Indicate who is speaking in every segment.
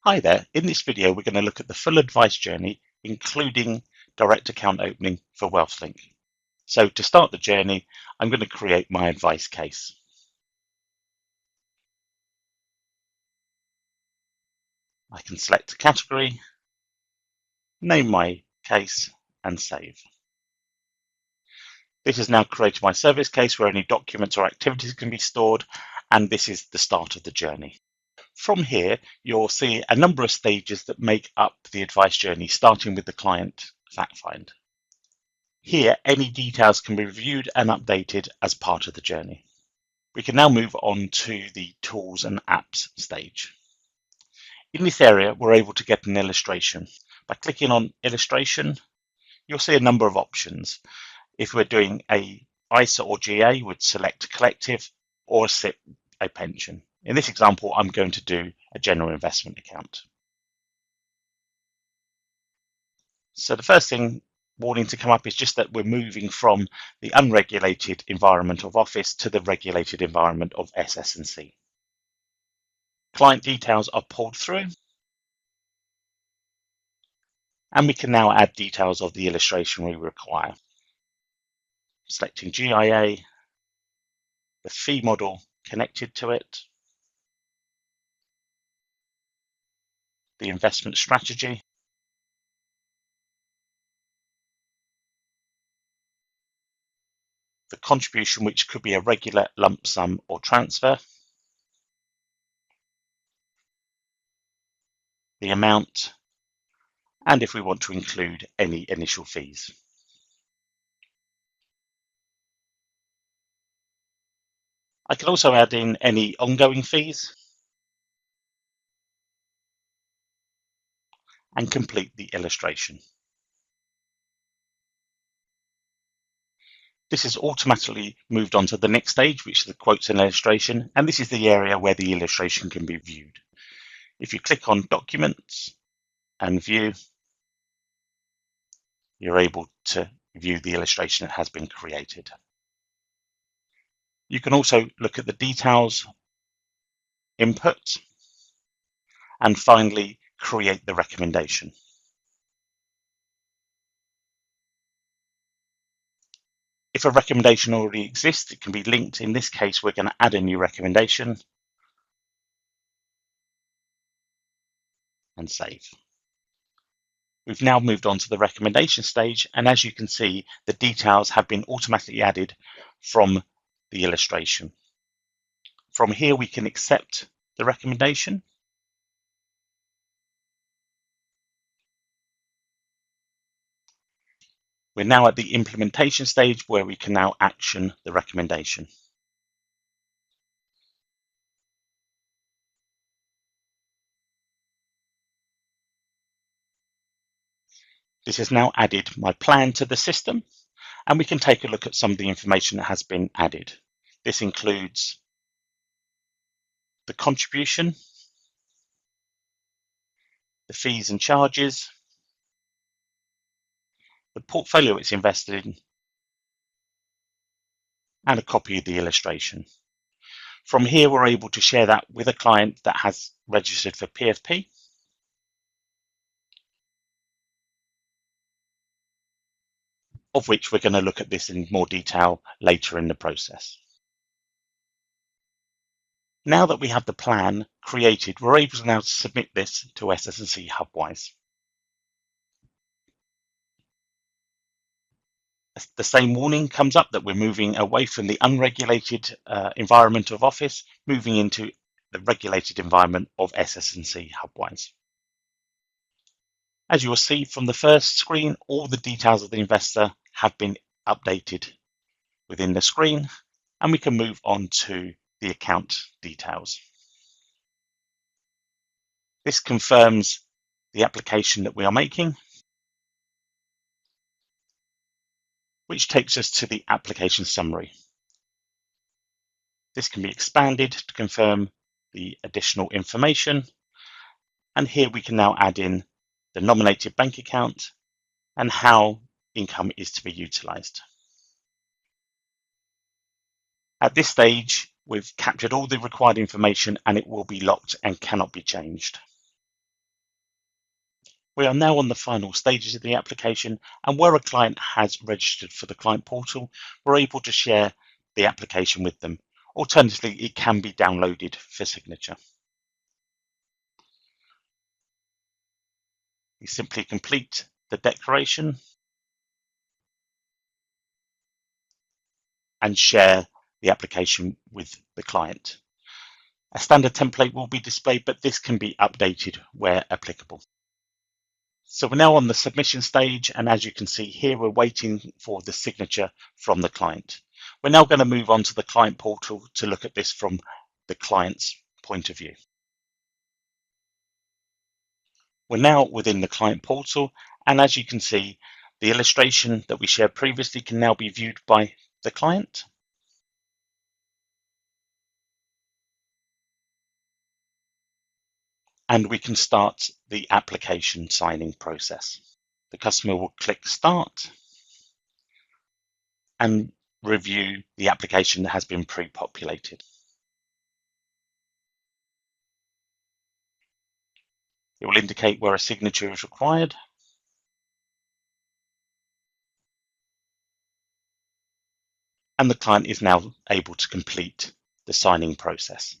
Speaker 1: Hi there, in this video we're going to look at the full advice journey, including direct account opening for wealthlink. So to start the journey, I'm going to create my advice case. I can select a category, name my case and save. This has now created my service case where any documents or activities can be stored, and this is the start of the journey. From here, you'll see a number of stages that make up the advice journey, starting with the client fact find. Here, any details can be reviewed and updated as part of the journey. We can now move on to the tools and apps stage. In this area, we're able to get an illustration. By clicking on illustration, you'll see a number of options. If we're doing a ISA or GA, we'd select collective or SIP, a pension. In this example, I'm going to do a general investment account. So the first warning to come up is just that we're moving from the unregulated environment of Office to the regulated environment of SS&C. Client details are pulled through, and we can now add details of the illustration we require. Selecting GIA, the fee model connected to it, the investment strategy, the contribution, which could be a regular lump sum or transfer, the amount, and if we want to include any initial fees. I can also add in any ongoing fees and complete the illustration. This is automatically moved on to the next stage, which is the quotes and illustration, and this is the area where the illustration can be viewed. If you click on Documents and View, you're able to view the illustration that has been created. You can also look at the details, input, and finally create the recommendation. If a recommendation already exists, it can be linked. In this case, we're going to add a new recommendation and save. We've now moved on to the recommendation stage, and as you can see, the details have been automatically added from the illustration. From here, we can accept the recommendation. We're now at the implementation stage where we can now action the recommendation. This has now added my plan to the system, and we can take a look at some of the information that has been added. This includes the contribution, the fees and charges, the portfolio it's invested in, and a copy of the illustration. From here, we're able to share that with a client that has registered for PFP. Of which we're going to look at this in more detail later in the process. Now that we have the plan created, we're able to now submit this to SS&C Hubwise. The same warning comes up that we're moving away from the unregulated environment of Office, moving into the regulated environment of SS&C Hubwise. As you will see from the first screen, all the details of the investor have been updated within the screen, and we can move on to the account details. This confirms the application that we are making, which takes us to the application summary. This can be expanded to confirm the additional information, and here we can now add in the nominated bank account and how income is to be utilized. At this stage, we've captured all the required information and it will be locked and cannot be changed. We are now on the final stages of the application, and where a client has registered for the client portal, we're able to share the application with them. Alternatively, it can be downloaded for signature. You simply complete the declaration and share the application with the client. A standard template will be displayed, but this can be updated where applicable. So we're now on the submission stage, and as you can see here, we're waiting for the signature from the client. We're now going to move on to the client portal to look at this from the client's point of view. We're now within the client portal, and as you can see, the illustration that we shared previously can now be viewed by the client. And we can start the application signing process. The customer will click Start and review the application that has been pre-populated. It will indicate where a signature is required. And the client is now able to complete the signing process.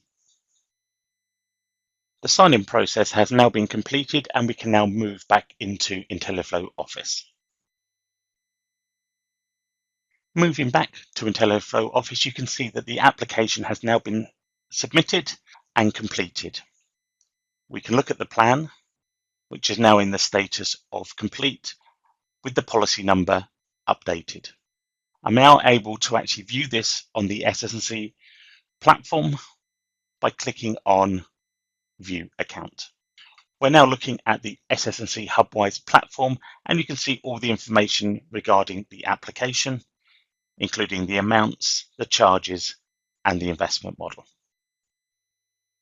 Speaker 1: The sign-in process has now been completed, and we can now move back into IntelliFlow Office. Moving back to IntelliFlow Office, you can see that the application has now been submitted and completed. We can look at the plan, which is now in the status of complete, with the policy number updated. I'm now able to actually view this on the SS&C platform by clicking on View Account. We're now looking at the SS&C Hubwise platform, and you can see all the information regarding the application, including the amounts, the charges, and the investment model.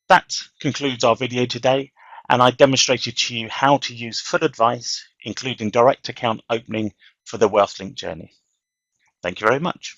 Speaker 1: That concludes our video today, and I demonstrated to you how to use full advice, including direct account opening for the wealthlink journey. Thank you very much.